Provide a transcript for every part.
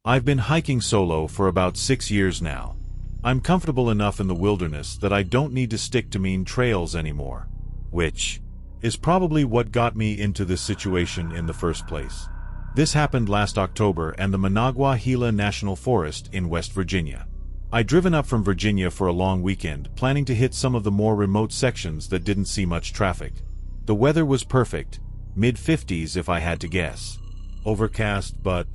I've been hiking solo for about 6 years now. I'm comfortable enough in the wilderness that I don't need to stick to mean trails anymore. Which is probably what got me into this situation in the first place. This happened last October in the Monongahela National Forest in West Virginia. I'd driven up from Virginia for a long weekend, planning to hit some of the more remote sections that didn't see much traffic. The weather was perfect, mid-50s if I had to guess. Overcast but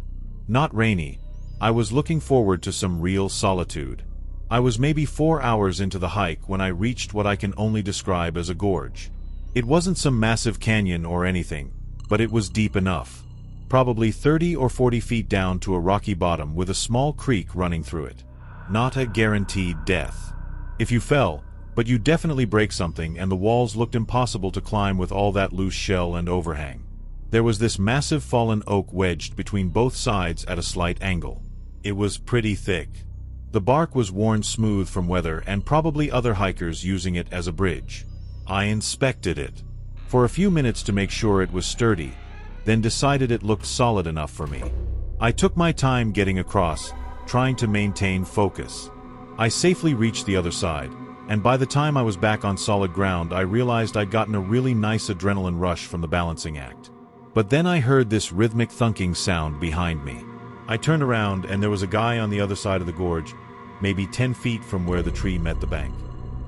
not rainy. I was looking forward to some real solitude. I was maybe 4 hours into the hike when I reached what I can only describe as a gorge. It wasn't some massive canyon or anything, but it was deep enough. Probably 30 or 40 feet down to a rocky bottom with a small creek running through it. Not a guaranteed death. If you fell, but you'd definitely break something, and the walls looked impossible to climb with all that loose shell and overhang. There was this massive fallen oak wedged between both sides at a slight angle. It was pretty thick. The bark was worn smooth from weather and probably other hikers using it as a bridge. I inspected it for a few minutes to make sure it was sturdy, then decided it looked solid enough for me. I took my time getting across, trying to maintain focus. I safely reached the other side, and by the time I was back on solid ground, I realized I'd gotten a really nice adrenaline rush from the balancing act. But then I heard this rhythmic thunking sound behind me. I turned around and there was a guy on the other side of the gorge, maybe 10 feet from where the tree met the bank.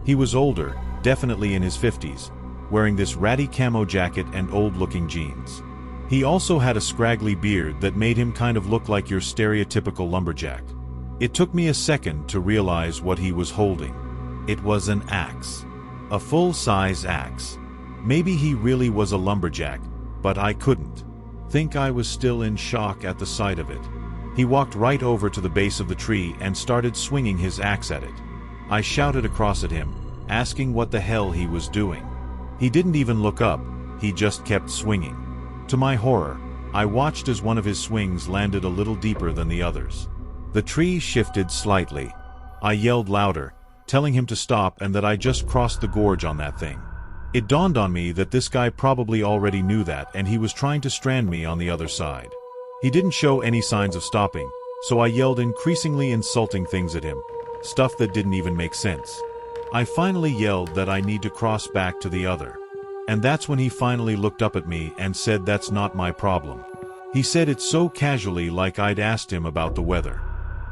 He was older, definitely in his 50s, wearing this ratty camo jacket and old-looking jeans. He also had a scraggly beard that made him kind of look like your stereotypical lumberjack. It took me a second to realize what he was holding. It was an axe. A full-size axe. Maybe he really was a lumberjack, but I couldn't. Think I was still in shock at the sight of it. He walked right over to the base of the tree and started swinging his axe at it. I shouted across at him, asking what the hell he was doing. He didn't even look up, he just kept swinging. To my horror, I watched as one of his swings landed a little deeper than the others. The tree shifted slightly. I yelled louder, telling him to stop and that I just crossed the gorge on that thing. It dawned on me that this guy probably already knew that and he was trying to strand me on the other side. He didn't show any signs of stopping, so I yelled increasingly insulting things at him, stuff that didn't even make sense. I finally yelled that I need to cross back to the other. And that's when he finally looked up at me and said that's not my problem. He said it so casually, like I'd asked him about the weather.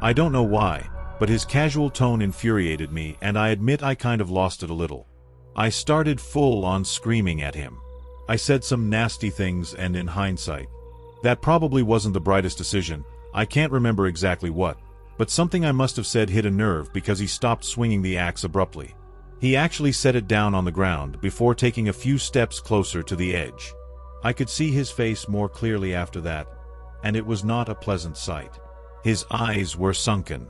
I don't know why, but his casual tone infuriated me, and I admit I kind of lost it a little. I started full on screaming at him. I said some nasty things, and in hindsight, that probably wasn't the brightest decision. I can't remember exactly what, but something I must have said hit a nerve because he stopped swinging the axe abruptly. He actually set it down on the ground before taking a few steps closer to the edge. I could see his face more clearly after that, and it was not a pleasant sight. His eyes were sunken.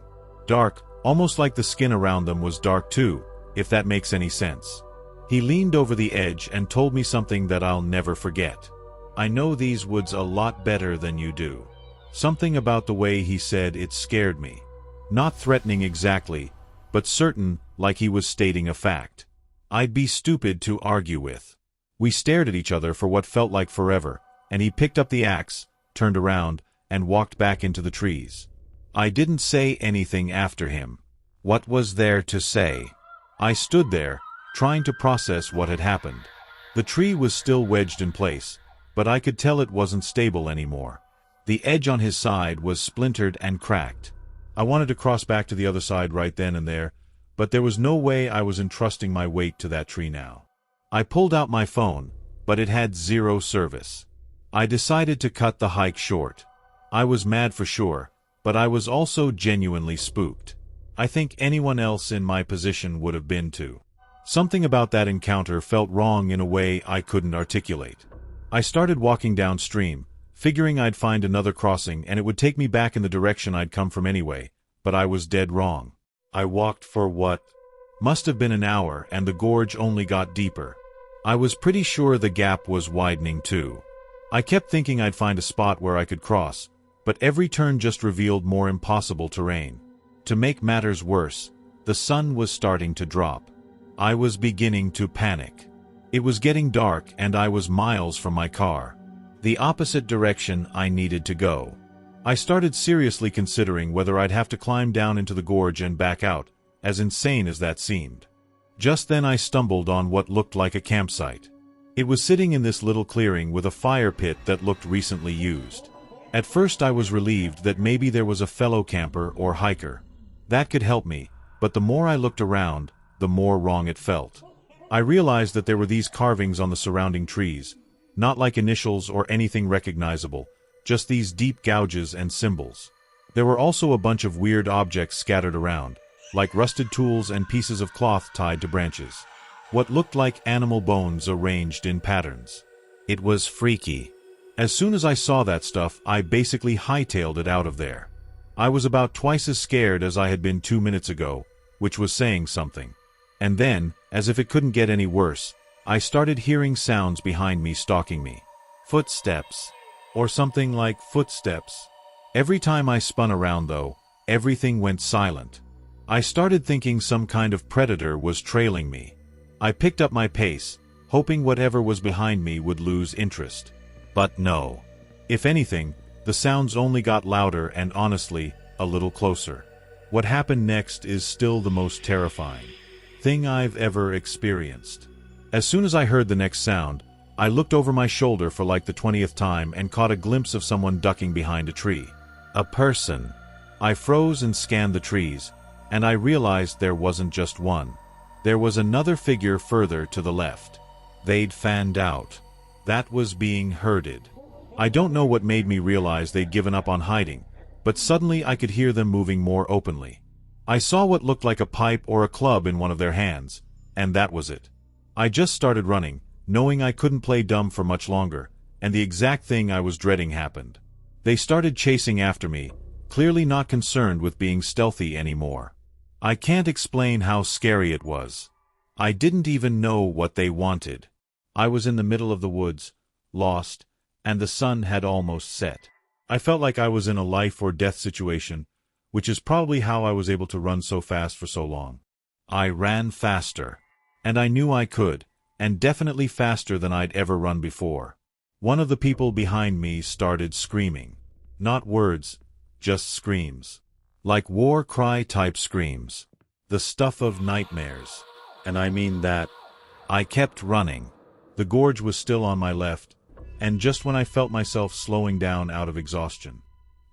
Dark, almost like the skin around them was dark too, if that makes any sense. He leaned over the edge and told me something that I'll never forget. I know these woods a lot better than you do. Something about the way he said it scared me. Not threatening exactly, but certain, like he was stating a fact. I'd be stupid to argue with. We stared at each other for what felt like forever, and he picked up the axe, turned around, and walked back into the trees. I didn't say anything after him. What was there to say? I stood there, trying to process what had happened. The tree was still wedged in place, but I could tell it wasn't stable anymore. The edge on his side was splintered and cracked. I wanted to cross back to the other side right then and there, but there was no way I was entrusting my weight to that tree now. I pulled out my phone, but it had zero service. I decided to cut the hike short. I was mad for sure, but I was also genuinely spooked. I think anyone else in my position would have been too. Something about that encounter felt wrong in a way I couldn't articulate. I started walking downstream, figuring I'd find another crossing and it would take me back in the direction I'd come from anyway, but I was dead wrong. I walked for what must have been an hour, and the gorge only got deeper. I was pretty sure the gap was widening too. I kept thinking I'd find a spot where I could cross, but every turn just revealed more impossible terrain. To make matters worse, the sun was starting to drop. I was beginning to panic. It was getting dark and I was miles from my car. The opposite direction I needed to go. I started seriously considering whether I'd have to climb down into the gorge and back out, as insane as that seemed. Just then I stumbled on what looked like a campsite. It was sitting in this little clearing with a fire pit that looked recently used. At first I was relieved that maybe there was a fellow camper or hiker. That could help me, but the more I looked around, the more wrong it felt. I realized that there were these carvings on the surrounding trees, not like initials or anything recognizable, just these deep gouges and symbols. There were also a bunch of weird objects scattered around, like rusted tools and pieces of cloth tied to branches. What looked like animal bones arranged in patterns. It was freaky. As soon as I saw that stuff, I basically hightailed it out of there. I was about twice as scared as I had been 2 minutes ago, which was saying something. And then, as if it couldn't get any worse, I started hearing sounds behind me stalking me. Footsteps. Or something like footsteps. Every time I spun around though, everything went silent. I started thinking some kind of predator was trailing me. I picked up my pace, hoping whatever was behind me would lose interest. But no. If anything, the sounds only got louder and honestly, a little closer. What happened next is still the most terrifying thing I've ever experienced. As soon as I heard the next sound, I looked over my shoulder for like the 20th time and caught a glimpse of someone ducking behind a tree. A person. I froze and scanned the trees, and I realized there wasn't just one. There was another figure further to the left. They'd fanned out. That was being herded. I don't know what made me realize they'd given up on hiding, but suddenly I could hear them moving more openly. I saw what looked like a pipe or a club in one of their hands, and that was it. I just started running, knowing I couldn't play dumb for much longer, and the exact thing I was dreading happened. They started chasing after me, clearly not concerned with being stealthy anymore. I can't explain how scary it was. I didn't even know what they wanted. I was in the middle of the woods, lost, and the sun had almost set. I felt like I was in a life or death situation, which is probably how I was able to run so fast for so long. I ran faster. And I knew I could, and definitely faster than I'd ever run before. One of the people behind me started screaming. Not words, just screams. Like war cry type screams. The stuff of nightmares. And I mean that. I kept running. The gorge was still on my left, and just when I felt myself slowing down out of exhaustion,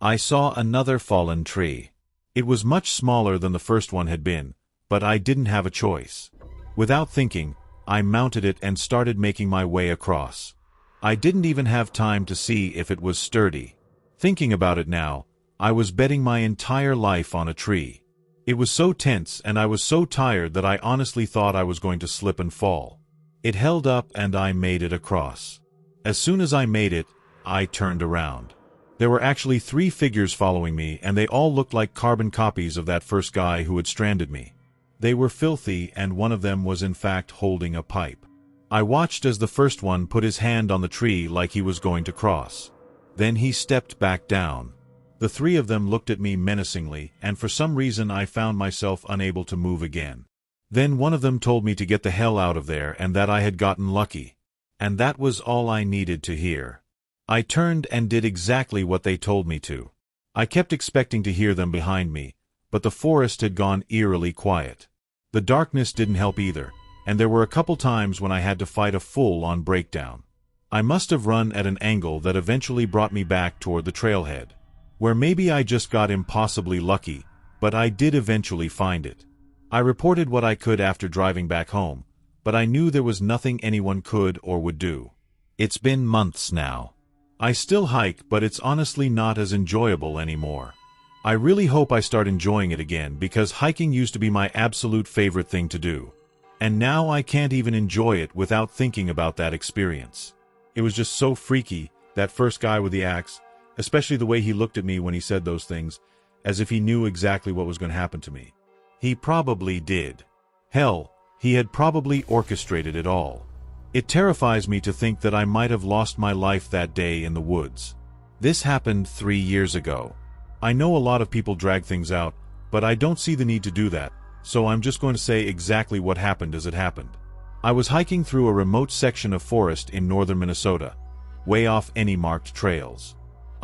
I saw another fallen tree. It was much smaller than the first one had been, but I didn't have a choice. Without thinking, I mounted it and started making my way across. I didn't even have time to see if it was sturdy. Thinking about it now, I was betting my entire life on a tree. It was so tense and I was so tired that I honestly thought I was going to slip and fall. It held up and I made it across. As soon as I made it, I turned around. There were actually 3 figures following me, and they all looked like carbon copies of that first guy who had stranded me. They were filthy, and one of them was in fact holding a pipe. I watched as the first one put his hand on the tree like he was going to cross. Then he stepped back down. The 3 of them looked at me menacingly, and for some reason I found myself unable to move again. Then one of them told me to get the hell out of there and that I had gotten lucky. And that was all I needed to hear. I turned and did exactly what they told me to. I kept expecting to hear them behind me, but the forest had gone eerily quiet. The darkness didn't help either, and there were a couple times when I had to fight a full-on breakdown. I must have run at an angle that eventually brought me back toward the trailhead, where maybe I just got impossibly lucky, but I did eventually find it. I reported what I could after driving back home, but I knew there was nothing anyone could or would do. It's been months now. I still hike, but it's honestly not as enjoyable anymore. I really hope I start enjoying it again because hiking used to be my absolute favorite thing to do. And now I can't even enjoy it without thinking about that experience. It was just so freaky, that first guy with the axe, especially the way he looked at me when he said those things, as if he knew exactly what was going to happen to me. He probably did. Hell, he had probably orchestrated it all. It terrifies me to think that I might have lost my life that day in the woods. This happened 3 years ago. I know a lot of people drag things out, but I don't see the need to do that, so I'm just going to say exactly what happened as it happened. I was hiking through a remote section of forest in northern Minnesota, way off any marked trails.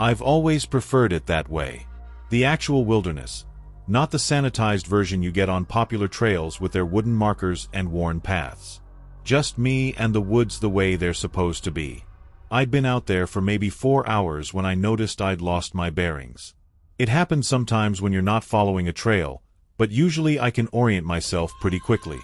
I've always preferred it that way. The actual wilderness, not the sanitized version you get on popular trails with their wooden markers and worn paths. Just me and the woods the way they're supposed to be. I'd been out there for maybe 4 hours when I noticed I'd lost my bearings. It happens sometimes when you're not following a trail, but usually I can orient myself pretty quickly.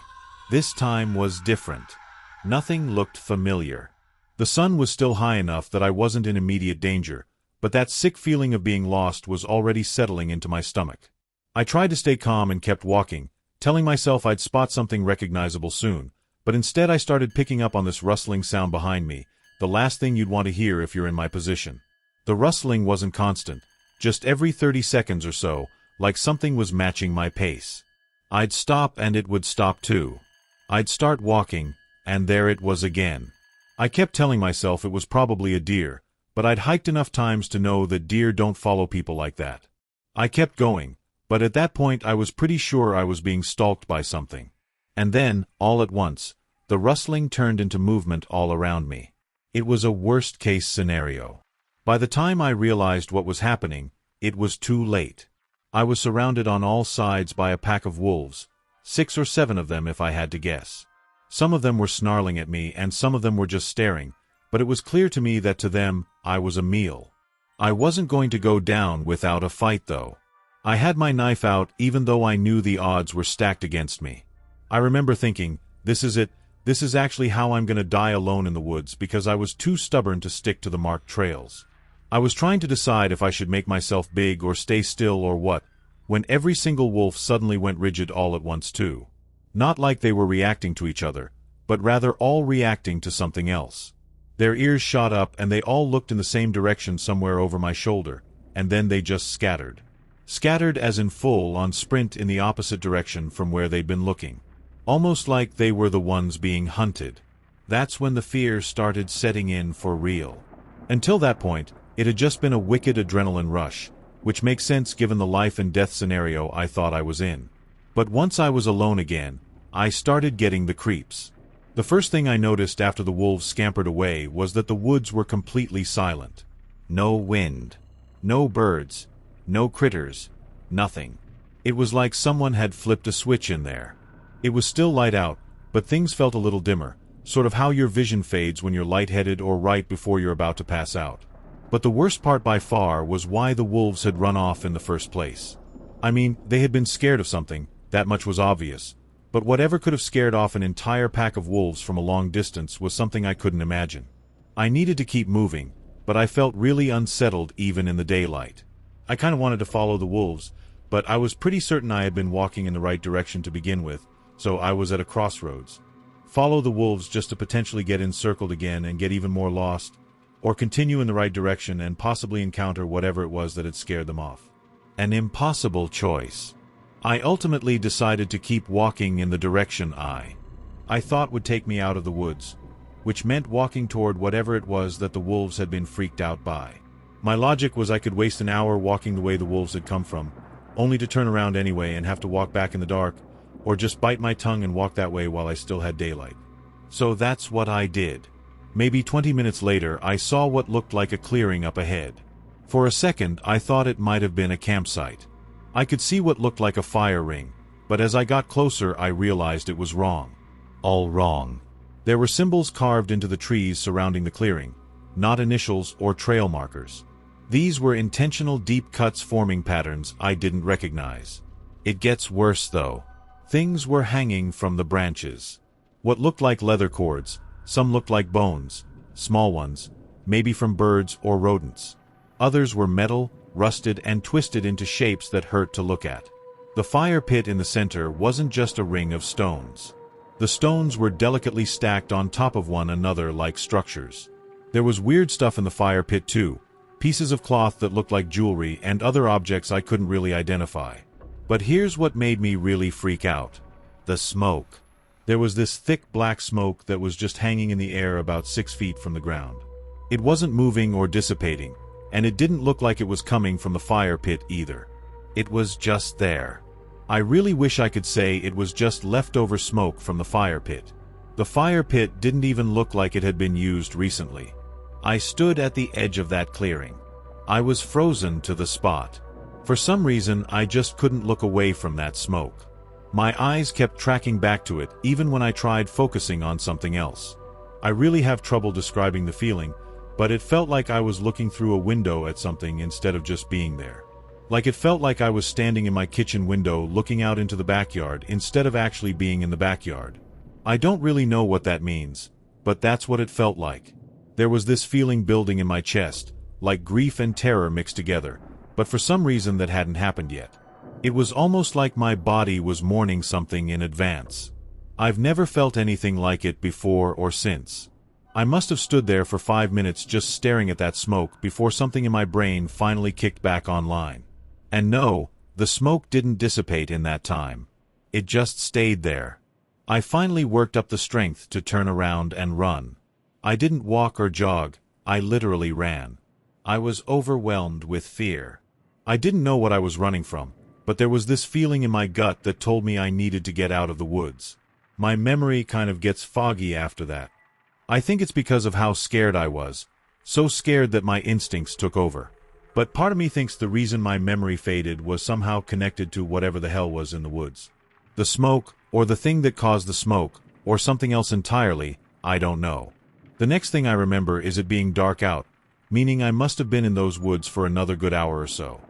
This time was different. Nothing looked familiar. The sun was still high enough that I wasn't in immediate danger, but that sick feeling of being lost was already settling into my stomach. I tried to stay calm and kept walking, telling myself I'd spot something recognizable soon, but instead I started picking up on this rustling sound behind me, the last thing you'd want to hear if you're in my position. The rustling wasn't constant, just every 30 seconds or so, like something was matching my pace. I'd stop and it would stop too. I'd start walking, and there it was again. I kept telling myself it was probably a deer, but I'd hiked enough times to know that deer don't follow people like that. I kept going, but at that point I was pretty sure I was being stalked by something. And then, all at once, the rustling turned into movement all around me. It was a worst-case scenario. By the time I realized what was happening, it was too late. I was surrounded on all sides by a pack of wolves, 6 or 7 of them if I had to guess. Some of them were snarling at me and some of them were just staring, but it was clear to me that to them, I was a meal. I wasn't going to go down without a fight though. I had my knife out even though I knew the odds were stacked against me. I remember thinking, this is it, this is actually how I'm going to die alone in the woods because I was too stubborn to stick to the marked trails. I was trying to decide if I should make myself big or stay still or what, when every single wolf suddenly went rigid all at once too. Not like they were reacting to each other, but rather all reacting to something else. Their ears shot up and they all looked in the same direction somewhere over my shoulder, and then they just scattered. Scattered as in full-on sprint in the opposite direction from where they'd been looking. Almost like they were the ones being hunted. That's when the fear started setting in for real. Until that point, it had just been a wicked adrenaline rush, which makes sense given the life and death scenario I thought I was in. But once I was alone again, I started getting the creeps. The first thing I noticed after the wolves scampered away was that the woods were completely silent. No wind. No birds. No critters. Nothing. It was like someone had flipped a switch in there. It was still light out, but things felt a little dimmer, sort of how your vision fades when you're lightheaded or right before you're about to pass out. But the worst part by far was why the wolves had run off in the first place. I mean, they had been scared of something, that much was obvious. But whatever could have scared off an entire pack of wolves from a long distance was something I couldn't imagine. I needed to keep moving, but I felt really unsettled even in the daylight. I kind of wanted to follow the wolves, but I was pretty certain I had been walking in the right direction to begin with, so I was at a crossroads. Follow the wolves just to potentially get encircled again and get even more lost, or continue in the right direction and possibly encounter whatever it was that had scared them off. An impossible choice. I ultimately decided to keep walking in the direction I thought would take me out of the woods, which meant walking toward whatever it was that the wolves had been freaked out by. My logic was I could waste an hour walking the way the wolves had come from, only to turn around anyway and have to walk back in the dark, or just bite my tongue and walk that way while I still had daylight. So that's what I did. Maybe 20 minutes later, I saw what looked like a clearing up ahead. For a second, I thought it might have been a campsite. I could see what looked like a fire ring, but as I got closer, I realized it was wrong. All wrong. There were symbols carved into the trees surrounding the clearing, not initials or trail markers. These were intentional deep cuts forming patterns I didn't recognize. It gets worse though. Things were hanging from the branches. What looked like leather cords, some looked like bones, small ones, maybe from birds or rodents. Others were metal, rusted and twisted into shapes that hurt to look at. The fire pit in the center wasn't just a ring of stones. The stones were delicately stacked on top of one another like structures. There was weird stuff in the fire pit too, pieces of cloth that looked like jewelry and other objects I couldn't really identify. But here's what made me really freak out. The smoke. There was this thick black smoke that was just hanging in the air about 6 feet from the ground. It wasn't moving or dissipating, and it didn't look like it was coming from the fire pit either. It was just there. I really wish I could say it was just leftover smoke from the fire pit. The fire pit didn't even look like it had been used recently. I stood at the edge of that clearing. I was frozen to the spot. For some reason, I just couldn't look away from that smoke. My eyes kept tracking back to it, even when I tried focusing on something else. I really have trouble describing the feeling, but it felt like I was looking through a window at something instead of just being there. Like it felt like I was standing in my kitchen window looking out into the backyard instead of actually being in the backyard. I don't really know what that means, but that's what it felt like. There was this feeling building in my chest, like grief and terror mixed together, but for some reason that hadn't happened yet. It was almost like my body was mourning something in advance. I've never felt anything like it before or since. I must have stood there for 5 minutes just staring at that smoke before something in my brain finally kicked back online. And no, the smoke didn't dissipate in that time. It just stayed there. I finally worked up the strength to turn around and run. I didn't walk or jog, I literally ran. I was overwhelmed with fear. I didn't know what I was running from, but there was this feeling in my gut that told me I needed to get out of the woods. My memory kind of gets foggy after that. I think it's because of how scared I was, so scared that my instincts took over. But part of me thinks the reason my memory faded was somehow connected to whatever the hell was in the woods. The smoke, or the thing that caused the smoke, or something else entirely, I don't know. The next thing I remember is it being dark out, meaning I must have been in those woods for another good hour or so.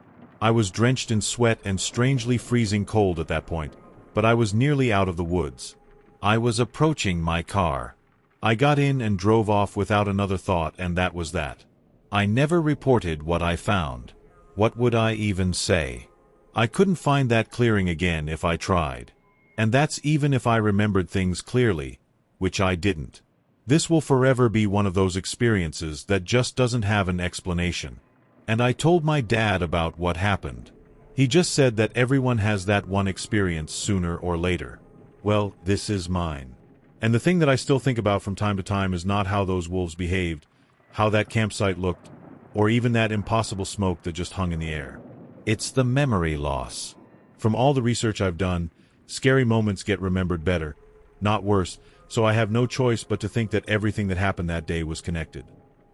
I was drenched in sweat and strangely freezing cold at that point, but I was nearly out of the woods. I was approaching my car. I got in and drove off without another thought, and that was that. I never reported what I found. What would I even say? I couldn't find that clearing again if I tried. And that's even if I remembered things clearly, which I didn't. This will forever be one of those experiences that just doesn't have an explanation. And I told my dad about what happened. He just said that everyone has that one experience sooner or later. Well, this is mine. And the thing that I still think about from time to time is not how those wolves behaved, how that campsite looked, or even that impossible smoke that just hung in the air. It's the memory loss. From all the research I've done, scary moments get remembered better, not worse, so I have no choice but to think that everything that happened that day was connected.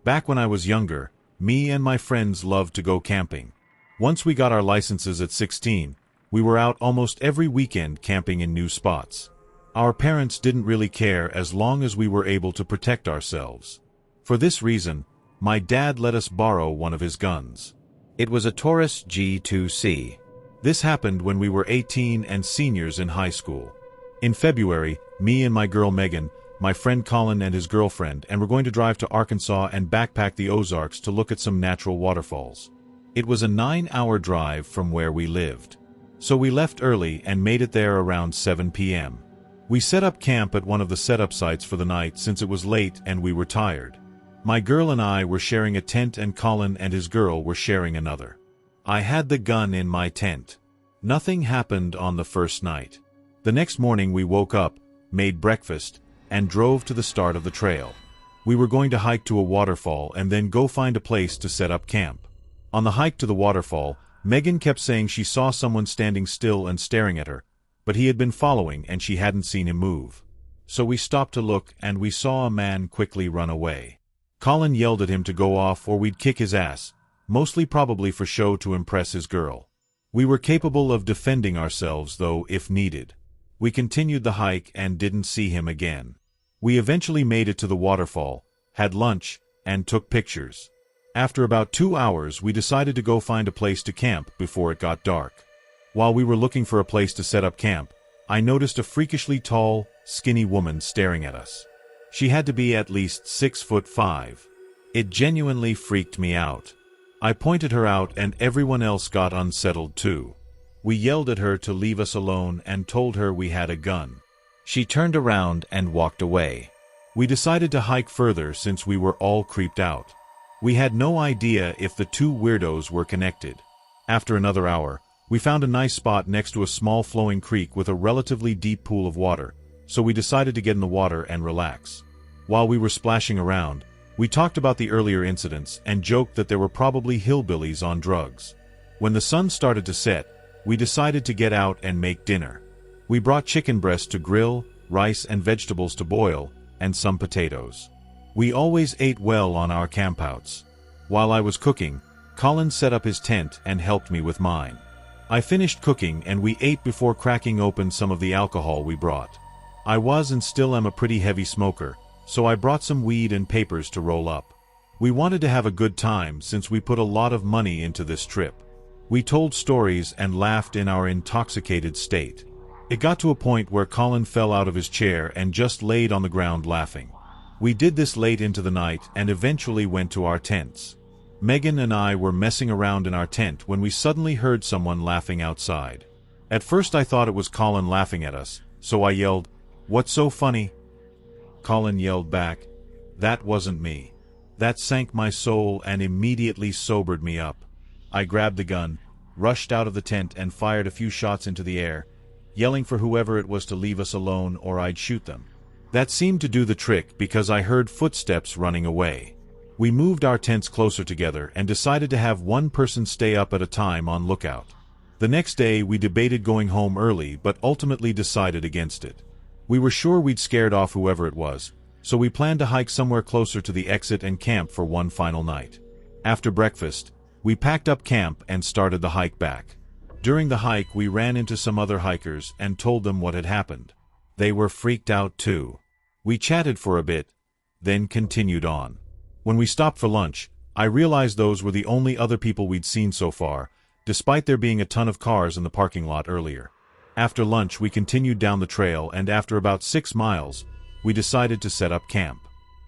Back when I was younger, me and my friends loved to go camping. Once we got our licenses at 16, we were out almost every weekend camping in new spots. Our parents didn't really care as long as we were able to protect ourselves. For this reason, my dad let us borrow one of his guns. It was a Taurus G2C. This happened when we were 18 and seniors in high school. In February, me and my girl Megan, my friend Colin and his girlfriend, and we're going to drive to Arkansas and backpack the Ozarks to look at some natural waterfalls. It was a 9-hour drive from where we lived. So we left early and made it there around 7 p.m. We set up camp at one of the setup sites for the night since it was late and we were tired. My girl and I were sharing a tent and Colin and his girl were sharing another. I had the gun in my tent. Nothing happened on the first night. The next morning we woke up, made breakfast, and drove to the start of the trail. We were going to hike to a waterfall and then go find a place to set up camp. On the hike to the waterfall, Megan kept saying she saw someone standing still and staring at her, but he had been following and she hadn't seen him move. So we stopped to look and we saw a man quickly run away. Colin yelled at him to go off or we'd kick his ass, mostly probably for show to impress his girl. We were capable of defending ourselves though if needed. We continued the hike and didn't see him again. We eventually made it to the waterfall, had lunch, and took pictures. After about 2 hours we decided to go find a place to camp before it got dark. While we were looking for a place to set up camp, I noticed a freakishly tall, skinny woman staring at us. She had to be at least 6'5". It genuinely freaked me out. I pointed her out and everyone else got unsettled too. We yelled at her to leave us alone and told her we had a gun. She turned around and walked away. We decided to hike further since we were all creeped out. We had no idea if the two weirdos were connected. After another hour, we found a nice spot next to a small flowing creek with a relatively deep pool of water, so we decided to get in the water and relax. While we were splashing around, we talked about the earlier incidents and joked that there were probably hillbillies on drugs. When the sun started to set, we decided to get out and make dinner. We brought chicken breast to grill, rice and vegetables to boil, and some potatoes. We always ate well on our campouts. While I was cooking, Colin set up his tent and helped me with mine. I finished cooking and we ate before cracking open some of the alcohol we brought. I was and still am a pretty heavy smoker, so I brought some weed and papers to roll up. We wanted to have a good time since we put a lot of money into this trip. We told stories and laughed in our intoxicated state. It got to a point where Colin fell out of his chair and just laid on the ground laughing. We did this late into the night and eventually went to our tents. Megan and I were messing around in our tent when we suddenly heard someone laughing outside. At first I thought it was Colin laughing at us, so I yelled, "What's so funny?" Colin yelled back, "That wasn't me." That sank my soul and immediately sobered me up. I grabbed the gun, rushed out of the tent and fired a few shots into the air, yelling for whoever it was to leave us alone or I'd shoot them. That seemed to do the trick because I heard footsteps running away. We moved our tents closer together and decided to have one person stay up at a time on lookout. The next day we debated going home early but ultimately decided against it. We were sure we'd scared off whoever it was, so we planned to hike somewhere closer to the exit and camp for one final night. After breakfast, we packed up camp and started the hike back. During the hike we ran into some other hikers and told them what had happened. They were freaked out too. We chatted for a bit, then continued on. When we stopped for lunch, I realized those were the only other people we'd seen so far, despite there being a ton of cars in the parking lot earlier. After lunch we continued down the trail and after about 6 miles, we decided to set up camp.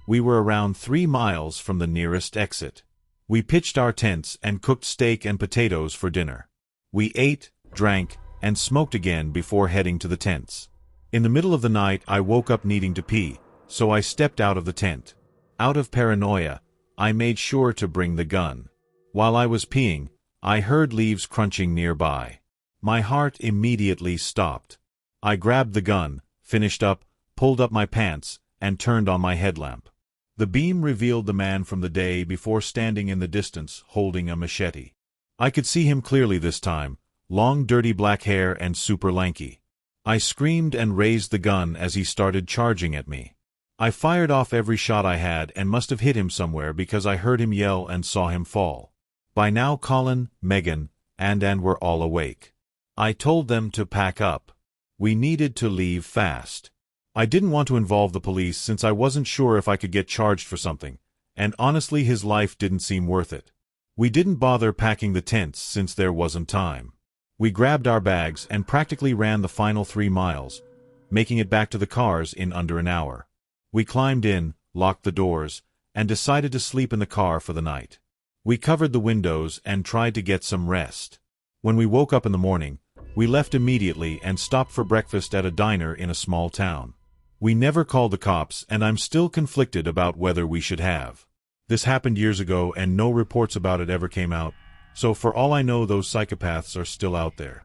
We were around 3 miles from the nearest exit. We pitched our tents and cooked steak and potatoes for dinner. We ate, drank, and smoked again before heading to the tents. In the middle of the night I woke up needing to pee, so I stepped out of the tent. Out of paranoia, I made sure to bring the gun. While I was peeing, I heard leaves crunching nearby. My heart immediately stopped. I grabbed the gun, finished up, pulled up my pants, and turned on my headlamp. The beam revealed the man from the day before standing in the distance, holding a machete. I could see him clearly this time, long dirty black hair and super lanky. I screamed and raised the gun as he started charging at me. I fired off every shot I had and must have hit him somewhere because I heard him yell and saw him fall. By now Colin, Megan, and Anne were all awake. I told them to pack up. We needed to leave fast. I didn't want to involve the police since I wasn't sure if I could get charged for something, and honestly his life didn't seem worth it. We didn't bother packing the tents since there wasn't time. We grabbed our bags and practically ran the final 3 miles, making it back to the cars in under an hour. We climbed in, locked the doors, and decided to sleep in the car for the night. We covered the windows and tried to get some rest. When we woke up in the morning, we left immediately and stopped for breakfast at a diner in a small town. We never called the cops and I'm still conflicted about whether we should have. This happened years ago and no reports about it ever came out, so for all I know those psychopaths are still out there.